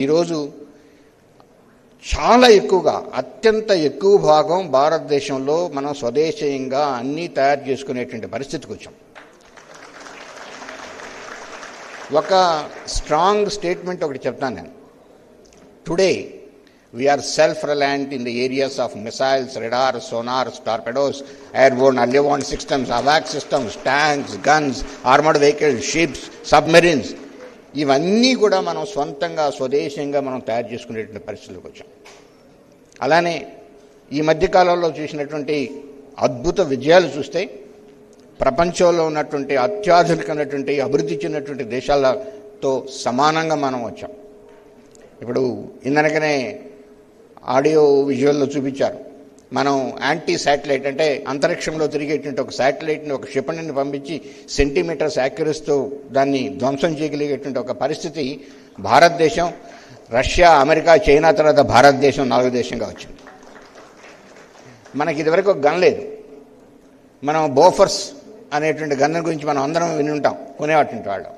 ఈరోజు చాలా ఎక్కువగా అత్యంత ఎక్కువ భాగం భారతదేశంలో మనం స్వదేశీయంగా అన్నీ తయారు చేసుకునేటువంటి పరిస్థితికి వచ్చాం. ఒక స్ట్రాంగ్ స్టేట్మెంట్ ఒకటి చెప్తాను నేను. Today we are self reliant in the areas of missiles, radar, sonars, torpedoes, airborne early warning systems, అవాక్ systems, tanks, guns, armoured vehicles, ships, submarines, ఇవన్నీ కూడా మనం స్వంతంగా స్వదేశంగా మనం తయారు చేసుకునేటువంటి పరిస్థితులకు వచ్చాం. అలానే ఈ మధ్యకాలంలో చూసినటువంటి అద్భుత విజయాలు చూస్తే ప్రపంచంలో ఉన్నటువంటి అత్యాధునికమైనటువంటి అభివృద్ధి చెందినటువంటి దేశాలతో సమానంగా మనం వచ్చాం. ఇప్పుడు ఇందనకనే ఆడియో విజువల్లో చూపించారు. మనం యాంటీ శాటిలైట్ అంటే అంతరిక్షంలో తిరిగేటువంటి ఒక శాటిలైట్ని, ఒక క్షిపణిని పంపించి సెంటీమీటర్స్ యాక్యురసీతో దాన్ని ధ్వంసం చేయగలిగేటువంటి ఒక పరిస్థితి భారతదేశం, రష్యా, అమెరికా, చైనా తర్వాత భారతదేశం 4వ దేశంగా వచ్చింది. మనకి ఇదివరకు ఒక గన్ లేదు. మనం బోఫర్స్ అనేటువంటి గన్ గురించి మనం అందరం విని ఉంటాం, కొనేవాటి వాళ్ళం.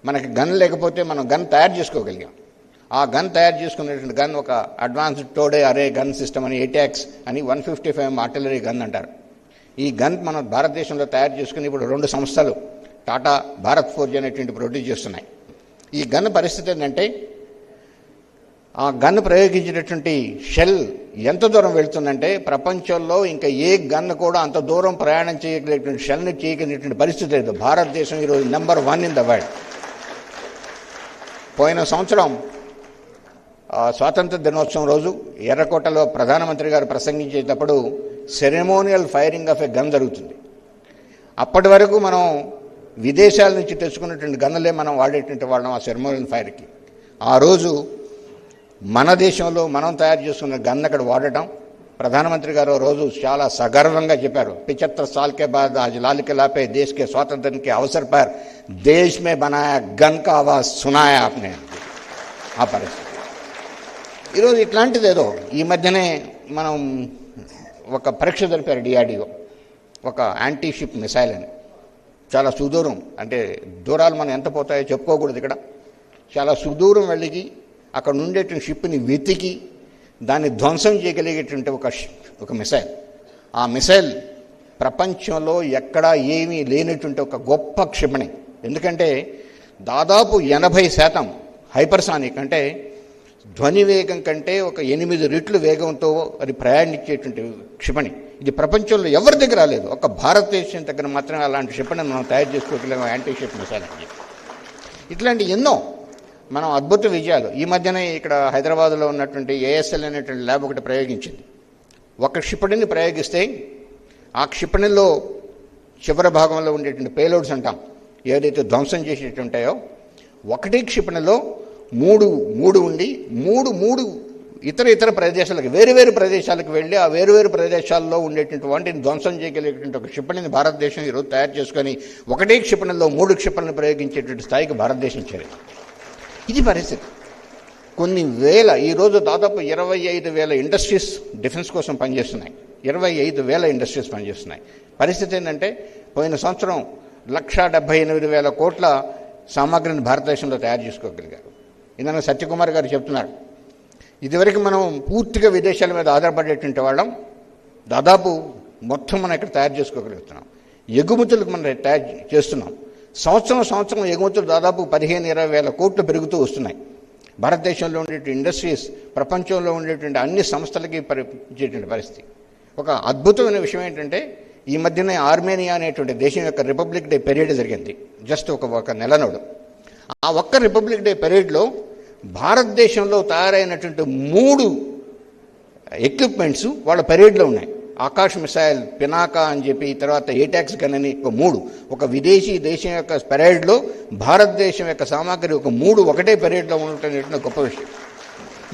మనకి గన్ లేకపోతే మనం గన్ తయారు చేసుకోగలిగాం. ఆ గన్ తయారు చేసుకునేటువంటి గన్ ఒక అడ్వాన్స్డ్ టోడే అరే గన్ సిస్టమ్ అని, ఏటాక్స్ అని 155 ఆర్టిలరీ గన్ అంటారు. ఈ గన్ మనం భారతదేశంలో తయారు చేసుకుని ఇప్పుడు 2 సంస్థలు టాటా, భారత్ ఫోర్జ్ అనేటువంటి ప్రొడ్యూస్ చేస్తున్నాయి. ఈ గన్ పరిస్థితి ఏంటంటే ఆ గన్ ప్రయోగించినటువంటి షెల్ ఎంత దూరం వెళ్తుందంటే ప్రపంచంలో ఇంకా ఏ గన్ కూడా అంత దూరం ప్రయాణం చేయగలిగేటువంటి షెల్ని చేయగలిగినటువంటి పరిస్థితి లేదు. భారతదేశం ఈరోజు నెంబర్ 1 ఇన్ ద వరల్డ్. పోయిన సంవత్సరం స్వాతంత్ర దినోత్సవం రోజు ఎర్రకోటలో ప్రధానమంత్రి గారు ప్రసంగించేటప్పుడు సెరెమోనియల్ ఫైరింగ్ ఆఫ్ ఎ గన్ జరుగుతుంది. అప్పటి వరకు మనం విదేశాల నుంచి తెచ్చుకున్నటువంటి గన్నులే మనం వాడేటువంటి వాళ్ళం ఆ సెరెమోనియల్ ఫైర్కి. ఆ రోజు మన దేశంలో మనం తయారు చేసుకున్న గన్ అక్కడ వాడటం ప్రధానమంత్రి గారు రోజు చాలా సగర్వంగా చెప్పారు. 75 साल के बाद आज लाल किला पे देश के स्वातंत्र के अवसर पर देश में बनाया गन का आवाज सुनाया आपने. ఆ పరిస్థితి ఈరోజు ఇట్లాంటిది ఏదో ఈ మధ్యనే మనం ఒక పరీక్ష జరిపారు డిఆర్డిఓ, ఒక యాంటీ షిప్ మిసైల్ అని. చాలా సుదూరం, అంటే దూరాలు మనం ఎంత పోతాయో చెప్పుకోకూడదు ఇక్కడ. చాలా సుదూరం వెళ్ళి అక్కడ ఉండేటువంటి షిప్ని వెతికి దాన్ని ధ్వంసం చేయగలిగేటువంటి ఒక మిసైల్. ఆ మిసైల్ ప్రపంచంలో ఎక్కడా ఏమీ లేనటువంటి ఒక గొప్ప క్షిపణి. ఎందుకంటే దాదాపు 80% హైపర్సానిక్, అంటే ధ్వని వేగం కంటే ఒక 8 రెట్లు వేగంతో అది ప్రయాణించేటువంటి క్షిపణి. ఇది ప్రపంచంలో ఎవరి దగ్గర రాలేదు, ఒక భారతదేశం దగ్గర మాత్రమే అలాంటి క్షిపణిని మనం తయారు చేసుకోగలిగాం, యాంటీ షిప్ మిసైల్ అని. ఇట్లాంటి ఎన్నో మనం అద్భుత విజయాలు. ఈ మధ్యనే ఇక్కడ హైదరాబాద్లో ఉన్నటువంటి ఏఎస్ఎల్ అనేటువంటి ల్యాబ్ ఒకటి ప్రయోగించింది. ఒక క్షిపణిని ప్రయోగిస్తే ఆ క్షిపణిలో చివరి భాగంలో ఉండేటువంటి పేలోడ్స్ అంటాం, ఏదైతే ధ్వంసం చేసేటుంటాయో, ఒకటి క్షిపణిలో మూడు ఉండి మూడు ఇతర ప్రదేశాలకు, వేరు ప్రదేశాలకు వెళ్ళి ఆ వేరు ప్రదేశాల్లో ఉండేటువంటి వాటిని ధ్వంసం చేయగలిగేటువంటి ఒక క్షిపణిని భారతదేశం ఈరోజు తయారు చేసుకొని ఒకటే క్షిపణిలో 3 క్షిపణులను ప్రయోగించేటువంటి స్థాయికి భారతదేశం చేరింది. ఇది పరిస్థితి. కొన్ని వేల, ఈరోజు దాదాపు 25,000 ఇండస్ట్రీస్ డిఫెన్స్ కోసం పనిచేస్తున్నాయి. 25,000 ఇండస్ట్రీస్ పనిచేస్తున్నాయి. పరిస్థితి ఏంటంటే పోయిన సంవత్సరం 1,78,000 కోట్ల సామాగ్రిని భారతదేశంలో తయారు చేసుకోగలిగారు. ఇందులో సత్యకుమార్ గారు చెప్తున్నారు, ఇదివరకు మనం పూర్తిగా విదేశాల మీద ఆధారపడేటువంటి వాళ్ళం, దాదాపు మొత్తం మనం ఇక్కడ తయారు చేసుకోగలుగుతున్నాం. ఎగుమతులకు మనం తయారు చేస్తున్నాం. సంవత్సరం ఎగుమతులు దాదాపు 15,000-20,000 వేల కోట్లు పెరుగుతూ వస్తున్నాయి. భారతదేశంలో ఉండేటువంటి ఇండస్ట్రీస్ ప్రపంచంలో ఉండేటువంటి అన్ని సంస్థలకి ఇచ్చేటువంటి పరిస్థితి. ఒక అద్భుతమైన విషయం ఏంటంటే ఈ మధ్యనే ఆర్మేనియా అనేటువంటి దేశం యొక్క రిపబ్లిక్ డే పెరేడ్ జరిగింది, జస్ట్ ఒక నెలనోడు. ఆ ఒక్క రిపబ్లిక్ డే పెరేడ్లో భారతదేశంలో తయారైనటువంటి 3 ఎక్విప్మెంట్స్ వాళ్ళ పెరేడ్లో ఉన్నాయి. ఆకాశ్ మిసైల్, పినాకా అని చెప్పి, తర్వాత ఏటాక్స్ గన్ అని ఒక విదేశీ దేశం యొక్క పెరేడ్లో భారతదేశం యొక్క సామాగ్రి ఒకటే పెరేడ్లో ఉండటం గొప్ప విషయం.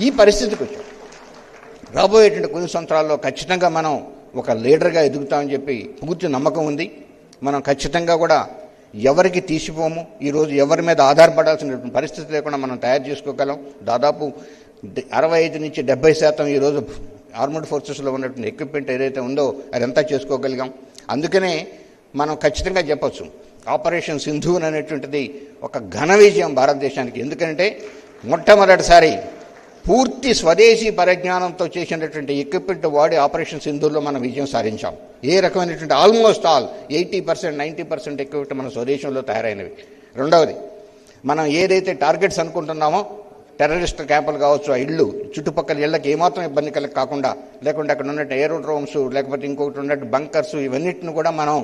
ఈ పరిస్థితికి వచ్చాం. రాబోయేటువంటి కొన్ని సంవత్సరాల్లో ఖచ్చితంగా మనం ఒక లీడర్గా ఎదుగుతామని చెప్పి పూర్తి నమ్మకం ఉంది. మనం ఖచ్చితంగా కూడా ఎవరికి తీసిపోము. ఈరోజు ఎవరి మీద ఆధారపడాల్సిన పరిస్థితి లేకుండా మనం తయారు చేసుకోగలం. దాదాపు 65-70% ఈరోజు ఆర్మర్డ్ ఫోర్సెస్లో ఉన్నటువంటి ఎక్విప్మెంట్ ఏదైతే ఉందో అదంతా చేసుకోగలిగాం. అందుకనే మనం ఖచ్చితంగా చెప్పచ్చు ఆపరేషన్ సింధూర్ అనేటువంటిది ఒక ఘన విజయం భారతదేశానికి. ఎందుకంటే మొట్టమొదటిసారి పూర్తి స్వదేశీ పరిజ్ఞానంతో చేసినటువంటి ఎక్విప్మెంట్ వాడి ఆపరేషన్ సింధూర్లో మనం విజయం సాధించాం. ఏ రకమైనటువంటి ఆల్మోస్ట్ ఆల్ 80% 90% ఎక్విప్మెంట్ మన స్వదేశంలో తయారైనవి. రెండవది, మనం ఏదైతే టార్గెట్స్ అనుకుంటున్నామో టెర్రరిస్ట్ క్యాంపులు కావచ్చు, ఆ ఇళ్ళు చుట్టుపక్కల ఇళ్ళకి ఏమాత్రం ఇబ్బంది కాకుండా, లేకుంటే అక్కడ ఉన్నట్టు ఏరోడ్రోమ్స్, లేకపోతే ఇంకొకటి ఉన్నట్టు బంకర్స్, ఇవన్నిటిని కూడా మనం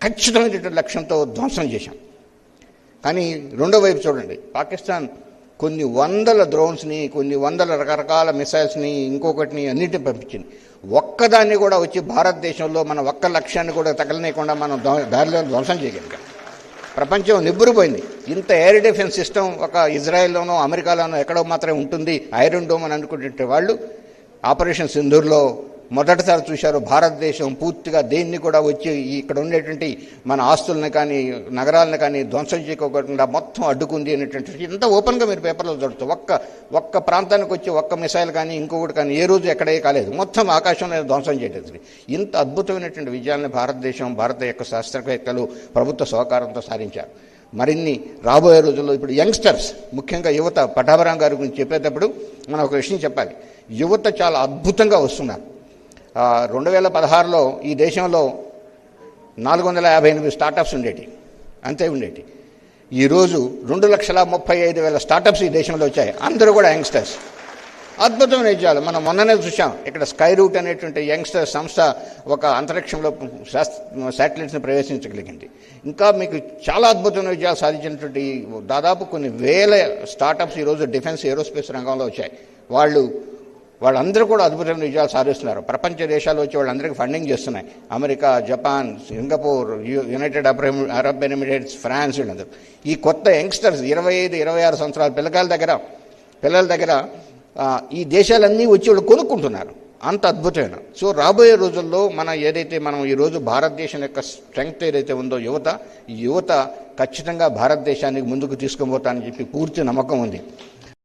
ఖచ్చితమైనటువంటి లక్ష్యంతో ధ్వంసం చేశాం. కానీ రెండో వైపు చూడండి, పాకిస్తాన్ కొన్ని వందల డ్రోన్స్ని, కొన్ని వందల రకరకాల మిసైల్స్ని, ఇంకొకటిని అన్నిటిని పంపించింది. ఒక్కదాన్ని కూడా వచ్చి భారతదేశంలో మన ఒక్క లక్ష్యాన్ని కూడా తగలనేయకుండా మనం దారిలో ధ్వంసం చేయగలిగాం. ప్రపంచం నిబ్బురుపోయింది. ఇంత ఎయిర్ డిఫెన్స్ సిస్టమ్ ఒక ఇజ్రాయెల్లోనో అమెరికాలోనో ఎక్కడో మాత్రమే ఉంటుంది, ఐరన్ డోమ్ అని అనుకుంటుంటే వాళ్ళు ఆపరేషన్ సింధూర్లో మొదటిసారి చూశారు భారతదేశం పూర్తిగా దేన్ని కూడా వచ్చి ఇక్కడ ఉండేటువంటి మన ఆస్తులను కానీ నగరాలను కానీ ధ్వంసం చేయకోకుండా మొత్తం అడ్డుకుంది అనేటువంటి ఇంత ఓపెన్గా మీరు పేపర్లో దొరుకుతారు. ఒక్క ప్రాంతానికి వచ్చి ఒక్క మిసైల్ కానీ ఇంకొకటి కానీ ఏ రోజు ఎక్కడే కాలేదు, మొత్తం ఆకాశంలో ధ్వంసం చేయలేదు. ఇంత అద్భుతమైనటువంటి విజయాన్ని భారత యొక్క శాస్త్రవేత్తలు ప్రభుత్వ సహకారంతో సాధించారు. మరిన్ని రాబోయే రోజుల్లో ఇప్పుడు యంగ్స్టర్స్, ముఖ్యంగా యువత, పటాభరాం గారి గురించి చెప్పేటప్పుడు మనం ఒక విషయం చెప్పాలి. యువత చాలా అద్భుతంగా వస్తున్నారు. 2016లో ఈ దేశంలో 458 స్టార్టప్స్ ఉండేటి, అంతే ఉండేటి. ఈరోజు 2,35,000 స్టార్టప్స్ ఈ దేశంలో వచ్చాయి. అందరూ కూడా యంగ్స్టర్స్. అద్భుతమైన విజయాలు మనం మొన్ననే చూసాం. ఇక్కడ స్కై రూట్ అనేటువంటి యంగ్స్టర్ సంస్థ ఒక అంతరిక్షంలో శాటిలైట్స్ని ప్రవేశించగలిగింది. ఇంకా మీకు చాలా అద్భుతమైన విజయాలు సాధించినటువంటి దాదాపు కొన్ని వేల స్టార్టప్స్ ఈరోజు డిఫెన్స్ ఏరోస్పేస్ రంగంలో వచ్చాయి. వాళ్ళందరూ కూడా అద్భుతమైన విజయాలు సాధిస్తున్నారు. ప్రపంచ దేశాలు వచ్చి వాళ్ళందరికీ ఫండింగ్ చేస్తున్నాయి. America, Japan, Singapore, United Arab Emirates, France, వీళ్ళందరూ. ఈ కొత్త యంగ్స్టర్స్ 25-26 సంవత్సరాల పిల్లల దగ్గర ఈ దేశాలన్నీ వచ్చి వాళ్ళు కొనుక్కుంటున్నారు. అంత అద్భుతమైన. సో రాబోయే రోజుల్లో మనం ఈరోజు భారతదేశం యొక్క స్ట్రెంగ్త్ ఏదైతే ఉందో యువత ఖచ్చితంగా భారతదేశానికి ముందుకు తీసుకుపోతానని చెప్పి పూర్తి నమ్మకం ఉంది.